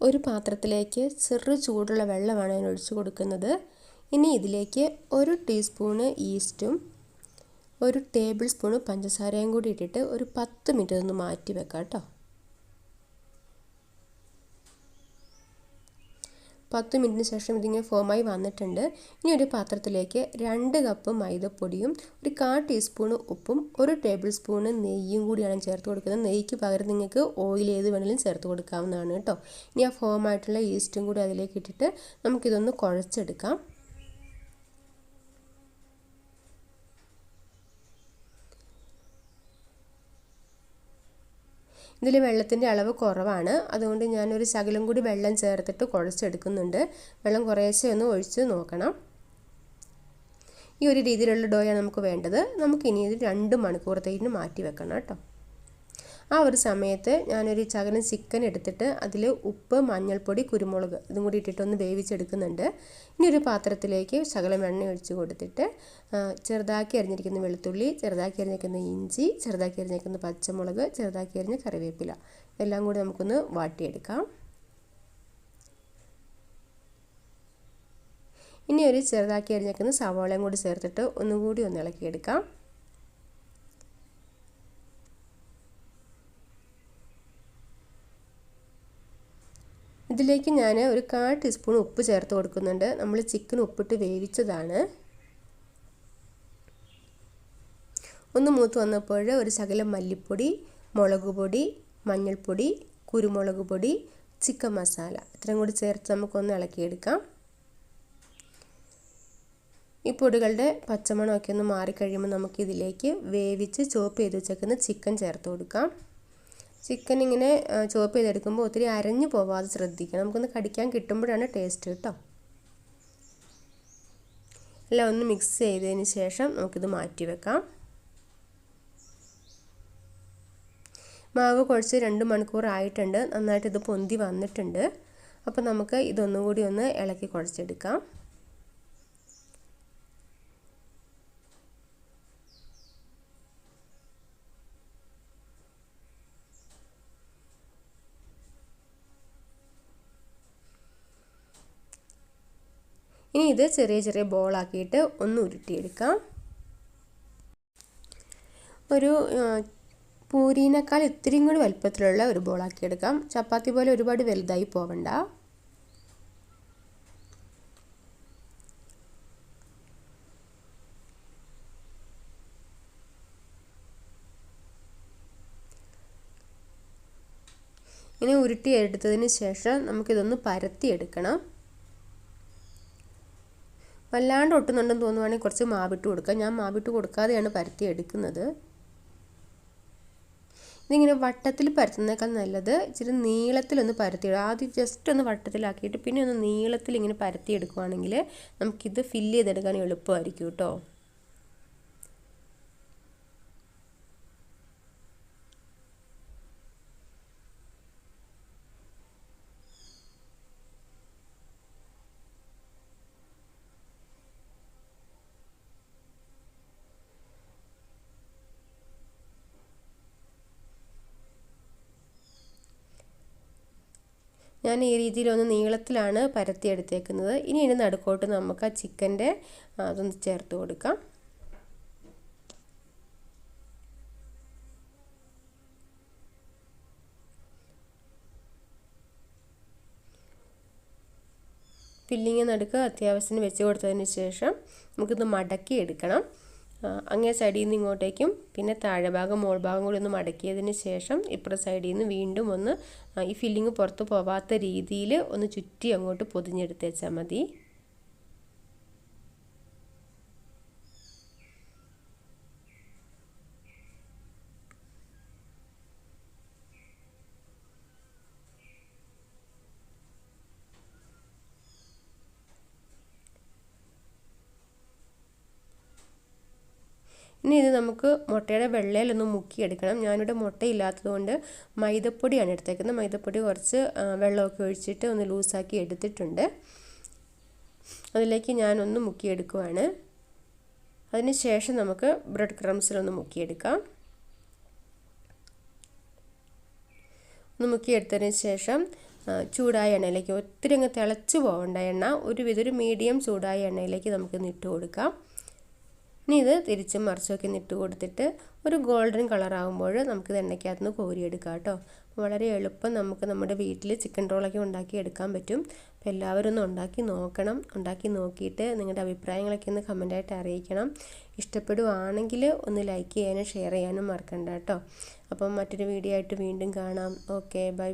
ഒരു പാത്രത്തിലേക്ക് ചെറു ചൂടുള്ള വെള്ളമാണ് ഞാൻ ഒഴിച്ചു കൊടുക്കുന്നത്. ഇനി ഇതിലേക്ക് 1 ടീസ്പൂണ് ഈസ്റ്റും 1 ടേബിൾ സ്പൂൺ പഞ്ചസാരയും കൂടി ഇട്ടിട്ട് ഒരു 10 മിനിറ്റ് ഒന്ന് മാറ്റി വെക്കാം കേട്ടോ. 10 മിനിറ്റിന് ശേഷം ഇതിങ്ങനെ ഫോമായി വന്നിട്ടുണ്ട്. ഇനി ഒരു പാത്രത്തിലേക്ക് 2 കപ്പ് മൈദപ്പൊടിയും 1/4 ടീസ്പൂൺ ഉപ്പും 1 ടേബിൾ സ്പൂൺ നെയ്യും കൂടിയാണ് ചേർത്ത് കൊടുക്കുന്നത്. നെയ്ക്ക് പകരം നിങ്ങൾക്ക് ഓയിൽ ഏത് വേണമെങ്കിലും ചേർത്ത് കൊടുക്കാവുന്നതാണ് കേട്ടോ. ഇനി ആ ഫോമായിട്ടുള്ള ഈസ്റ്റും കൂടി അതിലേക്ക് ഇട്ടിട്ട് നമുക്കിതൊന്ന് കുഴച്ചെടുക്കാം. ഇതിൽ വെള്ളത്തിൻ്റെ അളവ് കുറവാണ്, അതുകൊണ്ട് ഞാനൊരു ശകലം കൂടി വെള്ളം ചേർത്തിട്ട് കുഴച്ചെടുക്കുന്നുണ്ട്. വെള്ളം കുറേശ്ശെ ഒന്ന് ഒഴിച്ച് നോക്കണം. ഈ ഒരു രീതിയിലുള്ള ഡോയാണ് നമുക്ക് വേണ്ടത്. നമുക്കിനി ഇത് 2 മണിക്കൂറത്തേക്ക് മാറ്റി വെക്കണം കേട്ടോ. ആ ഒരു സമയത്ത് ഞാനൊരു ശകലം ചിക്കൻ എടുത്തിട്ട് അതിൽ ഉപ്പ്, മഞ്ഞൾപ്പൊടി, കുരുമുളക് ഇതും കൂടി ഇട്ടിട്ടൊന്ന് വേവിച്ചെടുക്കുന്നുണ്ട്. ഇനി ഒരു പാത്രത്തിലേക്ക് ശകലം എണ്ണ ഒഴിച്ച് കൊടുത്തിട്ട് ചെറുതാക്കി അരിഞ്ഞിരിക്കുന്ന വെളുത്തുള്ളി, ചെറുതാക്കി അരിഞ്ഞിരിക്കുന്ന ഇഞ്ചി, ചെറുതാക്കി അരിഞ്ഞിരിക്കുന്ന പച്ചമുളക്, ചെറുതാക്കി അരിഞ്ഞ കറിവേപ്പില എല്ലാം കൂടി നമുക്കൊന്ന് വാട്ടിയെടുക്കാം. ഇനി ഒരു ചെറുതാക്കി അരിഞ്ഞിരിക്കുന്ന സവാളയും കൂടി ചേർത്തിട്ട് ഒന്നുകൂടി ഒന്ന് ഇളക്കിയെടുക്കാം. ഇതിലേക്ക് ഞാൻ ഒരു 1/4 ടീസ്പൂൺ ഉപ്പ് ചേർത്ത് കൊടുക്കുന്നുണ്ട്. നമ്മൾ ചിക്കൻ ഉപ്പിട്ട് വേവിച്ചതാണ്. ഒന്ന് മൂത്ത് വന്നപ്പോൾ ഒരു ശകലം മല്ലിപ്പൊടി, മുളക് പൊടി, മഞ്ഞൾപ്പൊടി, കുരുമുളക് പൊടി, ചിക്കൻ മസാല ഇത്രയും കൂടി ചേർത്ത് നമുക്കൊന്ന് ഇളക്കിയെടുക്കാം. ഈ പൊടികളുടെ പച്ചമണമൊക്കെ ഒന്ന് മാറിക്കഴിയുമ്പോൾ നമുക്കിതിലേക്ക് വേവിച്ച് ചോപ്പ് ചെയ്ത് വെച്ചേക്കുന്ന ചിക്കൻ ചേർത്ത് കൊടുക്കാം. ചിക്കൻ ഇങ്ങനെ ചോപ്പ് ചെയ്തെടുക്കുമ്പോൾ ഒത്തിരി അരഞ്ഞു പോവാതെ ശ്രദ്ധിക്കണം. നമുക്കൊന്ന് കടിക്കാൻ കിട്ടുമ്പോഴാണ് ടേസ്റ്റ് കേട്ടോ. എല്ലാം ഒന്ന് മിക്സ് ചെയ്തതിന് ശേഷം നമുക്കിത് മാറ്റി വെക്കാം. മാവ് കുഴച്ച് 2 മണിക്കൂർ ആയിട്ടുണ്ട്. നന്നായിട്ട് ഇത് പൊന്തി വന്നിട്ടുണ്ട്. അപ്പോൾ നമുക്ക് ഇതൊന്നുകൂടി ഒന്ന് ഇളക്കി കുഴച്ചെടുക്കാം. ഇനി ഇത് ചെറിയ ചെറിയ ബോളാക്കിയിട്ട് ഒന്ന് ഉരുട്ടിയെടുക്കാം. ഒരു പൂരിനേക്കാൾ ഇത്തിരിയും കൂടി വലുപ്പത്തിലുള്ള ഒരു ബോളാക്കിയെടുക്കാം. ചപ്പാത്തി പോലെ ഒരുപാട് വലുതായി പോവണ്ട. ഇങ്ങനെ ഉരുട്ടിയെടുത്തതിന് ശേഷം നമുക്കിതൊന്ന് പരത്തിയെടുക്കണം. വല്ലാണ്ട് ഒട്ടുന്നുണ്ടെന്ന് തോന്നുവാണെങ്കിൽ കുറച്ച് മാവിട്ട് കൊടുക്കാം. ഞാൻ മാവിട്ട് കൊടുക്കാതെയാണ് പരത്തി എടുക്കുന്നത്. ഇതിങ്ങനെ വട്ടത്തിൽ പരത്തുന്നേക്കാൾ നല്ലത് ഇച്ചിരി നീളത്തിലൊന്ന് പരത്തിയിടുക. ആദ്യം ജസ്റ്റ് ഒന്ന് വട്ടത്തിലാക്കിയിട്ട് പിന്നെ ഒന്ന് നീളത്തിൽ ഇങ്ങനെ പരത്തിയെടുക്കുവാണെങ്കിൽ നമുക്കിത് ഫില്ല് ചെയ്തെടുക്കാൻ എളുപ്പമായിരിക്കും കേട്ടോ. ഞാൻ ഈ രീതിയിലൊന്ന് നീളത്തിലാണ് പരത്തിയെടുത്തേക്കുന്നത്. ഇനി ഇതിന് നടുക്കോട്ട് നമുക്ക് ആ ചിക്കൻ്റെ അതൊന്ന് ചേർത്ത് കൊടുക്കാം. ഫില്ലിങ് നടുക്ക് അത്യാവശ്യത്തിന് വെച്ച് കൊടുത്തതിന് ശേഷം നമുക്കിത് മടക്കി എടുക്കണം. അങ്ങേ സൈഡിൽ നിന്ന് ഇങ്ങോട്ടേക്കും പിന്നെ താഴെ ഭാഗം മോൾ ഭാഗം കൂടി ഒന്ന് മടക്കിയതിന് ശേഷം ഇപ്പുറ സൈഡിൽ നിന്ന് വീണ്ടും ഒന്ന് ഈ ഫില്ലിങ് പുറത്ത് പോവാത്ത രീതിയിൽ ഒന്ന് ചുറ്റി അങ്ങോട്ട് പൊതിഞ്ഞെടുത്ത് വെച്ചാൽ മതി. ഇനി ഇത് നമുക്ക് മുട്ടയുടെ വെള്ളയിലൊന്ന് മുക്കിയെടുക്കണം. ഞാനിവിടെ മുട്ടയില്ലാത്തതുകൊണ്ട് മൈദപ്പൊടിയാണ് എടുത്തേക്കുന്നത്. മൈദപ്പൊടി കുറച്ച് വെള്ളമൊക്കെ ഒഴിച്ചിട്ട് ഒന്ന് ലൂസാക്കി എടുത്തിട്ടുണ്ട്. അതിലേക്ക് ഞാനൊന്ന് മുക്കിയെടുക്കുവാണ്. അതിന് ശേഷം നമുക്ക് ബ്രെഡ് ക്രംസിലൊന്ന് മുക്കിയെടുക്കാം. ഒന്ന് മുക്കിയെടുത്തതിന് ശേഷം ചൂടായ എണ്ണയിലേക്ക്, ഒത്തിരി അങ്ങ് തിളച്ച് പോകേണ്ട എണ്ണ, ഒരു മീഡിയം ചൂടായ എണ്ണയിലേക്ക് നമുക്ക് ഇട്ട് കൊടുക്കാം. ഇനി ഇത് തിരിച്ചും മറിച്ചൊക്കെ ഇട്ട് കൊടുത്തിട്ട് ഒരു ഗോൾഡൻ കളറാകുമ്പോൾ നമുക്കിത് എണ്ണയ്ക്കകത്ത് നിന്ന് കോരിയെടുക്കാം കേട്ടോ. വളരെ എളുപ്പം നമുക്ക് നമ്മുടെ വീട്ടിൽ ചിക്കൻ റോളൊക്കെ ഉണ്ടാക്കി എടുക്കാൻ പറ്റും. അപ്പോൾ എല്ലാവരും ഒന്ന് ഉണ്ടാക്കി നോക്കണം. ഉണ്ടാക്കി നോക്കിയിട്ട് നിങ്ങളുടെ അഭിപ്രായങ്ങളൊക്കെ ഒന്ന് കമൻറ്റായിട്ട് അറിയിക്കണം. ഇഷ്ടപ്പെടുവാണെങ്കിൽ ഒന്ന് ലൈക്ക് ചെയ്യാനും ഷെയർ ചെയ്യാനും മറക്കണ്ട കേട്ടോ. അപ്പം മറ്റൊരു വീഡിയോ ആയിട്ട് വീണ്ടും കാണാം. Okay, by.